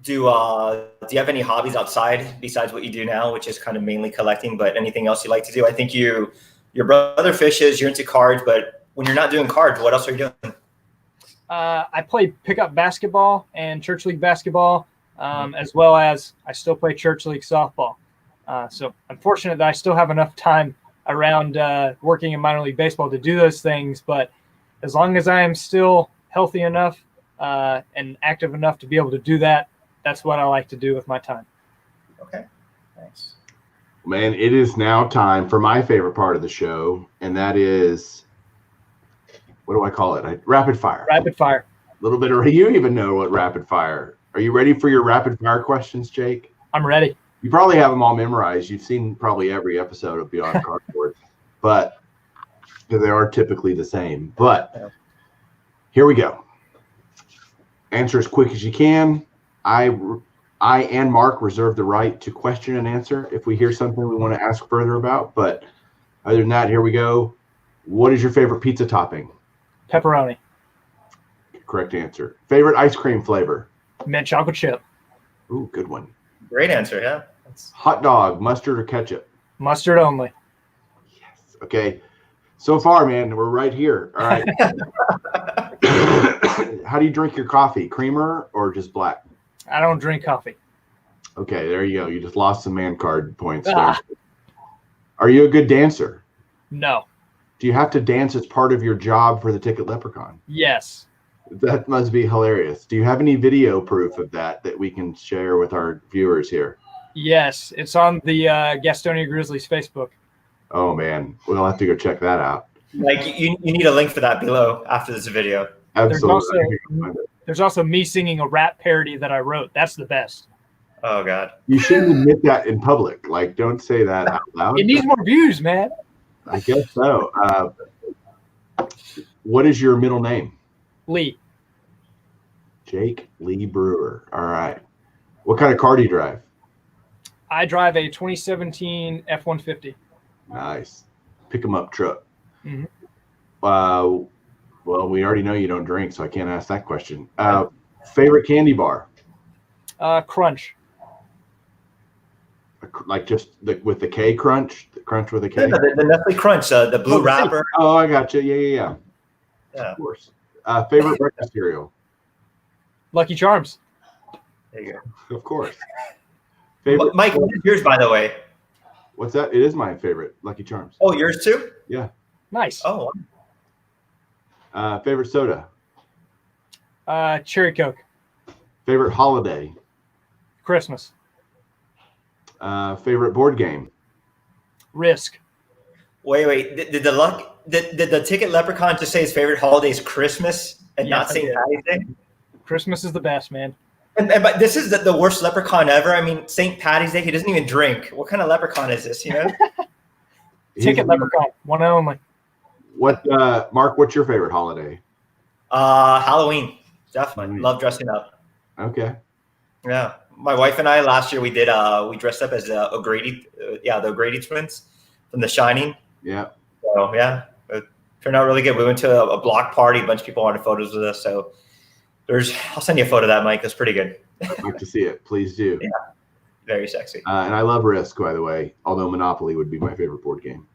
Do you have any hobbies outside besides what you do now, which is kind of mainly collecting, but anything else you like to do? I think your brother fishes, you're into cards, but when you're not doing cards, what else are you doing? I play pickup basketball and church league basketball, as well as I still play church league softball. So I'm fortunate that I still have enough time around working in minor league baseball to do those things. But as long as I am still healthy enough and active enough to be able to do that, that's what I like to do with my time. Okay, thanks. Man, it is now time for my favorite part of the show, and that is, what do I call it? Rapid fire. Rapid fire. A little bit of, you even know what rapid fire. Are you ready for your rapid fire questions, Jake? I'm ready. You probably have them all memorized. You've seen probably every episode of Beyond Cardboard, but they are typically the same. But here we go. Answer as quick as you can. I and Mark reserve the right to question and answer if we hear something we want to ask further about. But other than that, here we go. What is your favorite pizza topping? Pepperoni. Correct answer. Favorite ice cream flavor? Mint chocolate chip. Ooh, good one. Great answer, yeah. Hot dog, mustard or ketchup? Mustard only. Yes. Okay. So far, man, we're right here. All right. How do you drink your coffee? Creamer or just black? I don't drink coffee. Okay, there you go. You just lost some man card points there. Are you a good dancer? No. Do you have to dance as part of your job for the Ticket Leprechaun? Yes. That must be hilarious. Do you have any video proof of that we can share with our viewers here? Yes. It's on the Gastonia Grizzlies Facebook. Oh, man. We'll have to go check that out. Like you need a link for that below after this video. Absolutely. There's also me singing a rap parody that I wrote. That's the best. Oh, God. You shouldn't admit that in public. Like, don't say that out loud. It needs more views, man. I guess so. What is your middle name? Lee. Jake Lee Brewer. All right. What kind of car do you drive? I drive a 2017 F-150. Nice. Pick 'em up truck. Mhm. Well, we already know you don't drink, so I can't ask that question. Favorite candy bar? Crunch. Like just with the K crunch? The crunch with a K? The Nestle Crunch, the blue wrapper. Oh, I got you. Yeah. Yeah. Of course. Favorite breakfast cereal? Lucky Charms. There you Of course. Favorite Mike, what is yours, by the way? What's that? It is my favorite, Lucky Charms. Oh, yours too? Yeah. Nice. Oh. Favorite soda? Cherry Coke. Favorite holiday? Christmas. Favorite board game? Risk. Wait. Did the Ticket Leprechaun just say his favorite holiday is Christmas and not I St. did. Patty's Day? Christmas is the best, man. But this is the worst leprechaun ever. I mean, St. Patty's Day, he doesn't even drink. What kind of leprechaun is this, you know? Ticket Leprechaun, one and only. Mark, what's your favorite holiday? Halloween. Definitely. Love dressing up. Okay. Yeah. My wife and I last year we dressed up as the O'Grady twins from The Shining. Yeah. So yeah, it turned out really good. We went to a block party. A bunch of people wanted photos with us. So I'll send you a photo of that, Mike. That's pretty good. I'd like to see it. Please do. Yeah. Very sexy. And I love Risk, by the way, although Monopoly would be my favorite board game.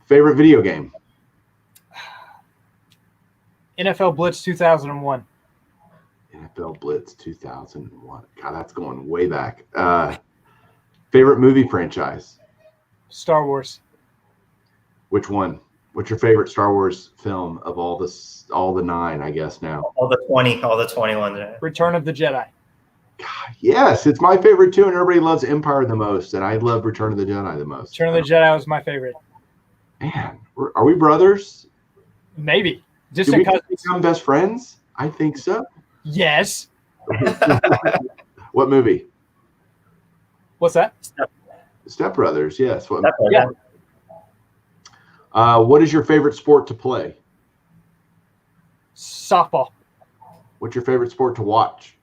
Favorite video game? NFL Blitz 2001. NFL Blitz 2001. God, that's going way back. Favorite movie franchise? Star Wars. Which one? What's your favorite Star Wars film of all the 9, I guess now? All the 20 ones. Yeah. Return of the Jedi. God, yes, it's my favorite too, and everybody loves Empire the most, and I love Return of the Jedi the most. Return of the Jedi was my favorite. Man, are we brothers? Maybe. Did we become best friends? I think so. Yes. What movie? What's that? Step Brothers, yes. Yeah. What is your favorite sport to play? Softball. What's your favorite sport to watch?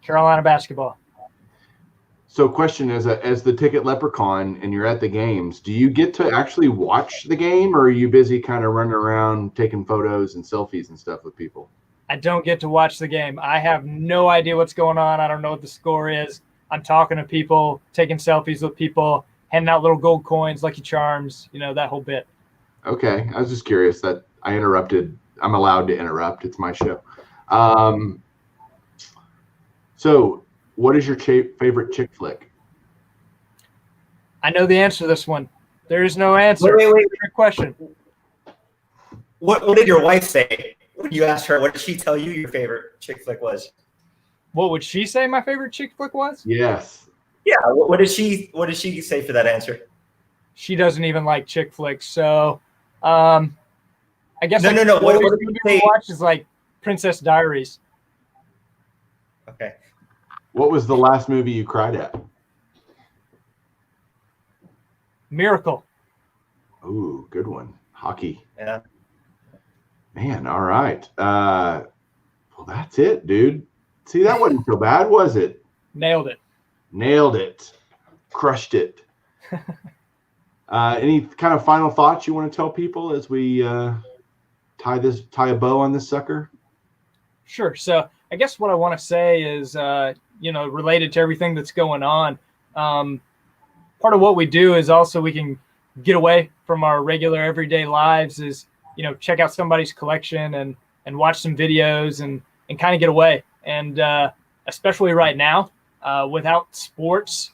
Carolina basketball. So question as the Ticket Leprechaun and you're at the games, do you get to actually watch the game, or are you busy kind of running around taking photos and selfies and stuff with people? I don't get to watch the game. I have no idea what's going on. I don't know what the score is. I'm talking to people, taking selfies with people, handing out little gold coins, Lucky Charms, that whole bit. Okay. I was just curious that I interrupted. I'm allowed to interrupt. It's my show. So what is your favorite chick flick? I know the answer to this one. There is no answer. Wait. Trick question. What did your wife say when you asked her? What did she tell you your favorite chick flick was? What would she say my favorite chick flick was? Yes. Yeah. What did she say for that answer? She doesn't even like chick flicks. So I guess no. What did you say? Watch is like Princess Diaries. Okay. What was the last movie you cried at? Miracle. Ooh, good one. Hockey. Yeah. Man, all right. Well, that's it, dude. See, that wasn't so bad, was it? Nailed it. Crushed it. Any kind of final thoughts you want to tell people as we tie a bow on this sucker? Sure. So I guess what I want to say is, related to everything that's going on, part of what we do is also we can get away from our regular everyday lives is, check out somebody's collection and watch some videos and kind of get away. And especially right now, without sports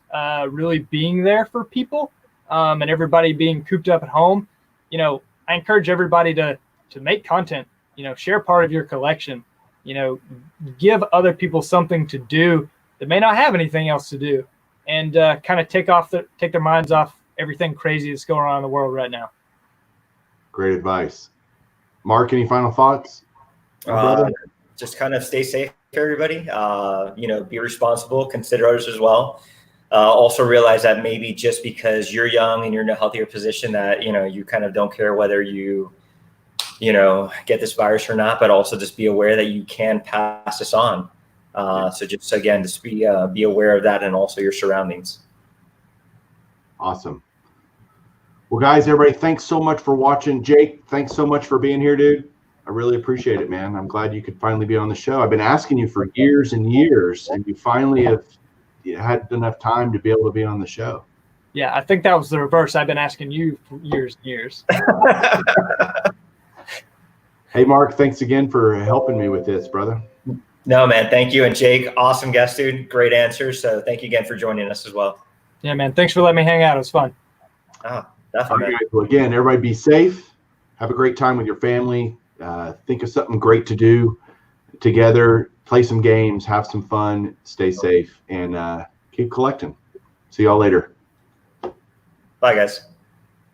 really being there for people, and everybody being cooped up at home, I encourage everybody to make content, share part of your collection, give other people something to do that may not have anything else to do, and kind of take their minds off everything crazy that's going on in the world right now. Great advice. Mark, any final thoughts? Brother? Just kind of stay safe, everybody. Be responsible, consider others as well. Also realize that maybe just because you're young and you're in a healthier position that, you kind of don't care whether you get this virus or not, but also just be aware that you can pass this on. So just be aware of that and also your surroundings. Awesome. Well, guys, everybody, thanks so much for watching. Jake, thanks so much for being here, dude. I really appreciate it, man. I'm glad you could finally be on the show. I've been asking you for years and years, and you finally have had enough time to be able to be on the show. Yeah, I think that was the reverse. I've been asking you for years and years. Hey, Mark, thanks again for helping me with this, brother. No, man, thank you. And Jake, awesome guest, dude. Great answers. So thank you again for joining us as well. Yeah, man. Thanks for letting me hang out. It was fun. Oh, definitely. All right, well, again, everybody be safe. Have a great time with your family. Think of something great to do together. Play some games. Have some fun. Stay safe. And keep collecting. See y'all later. Bye, guys.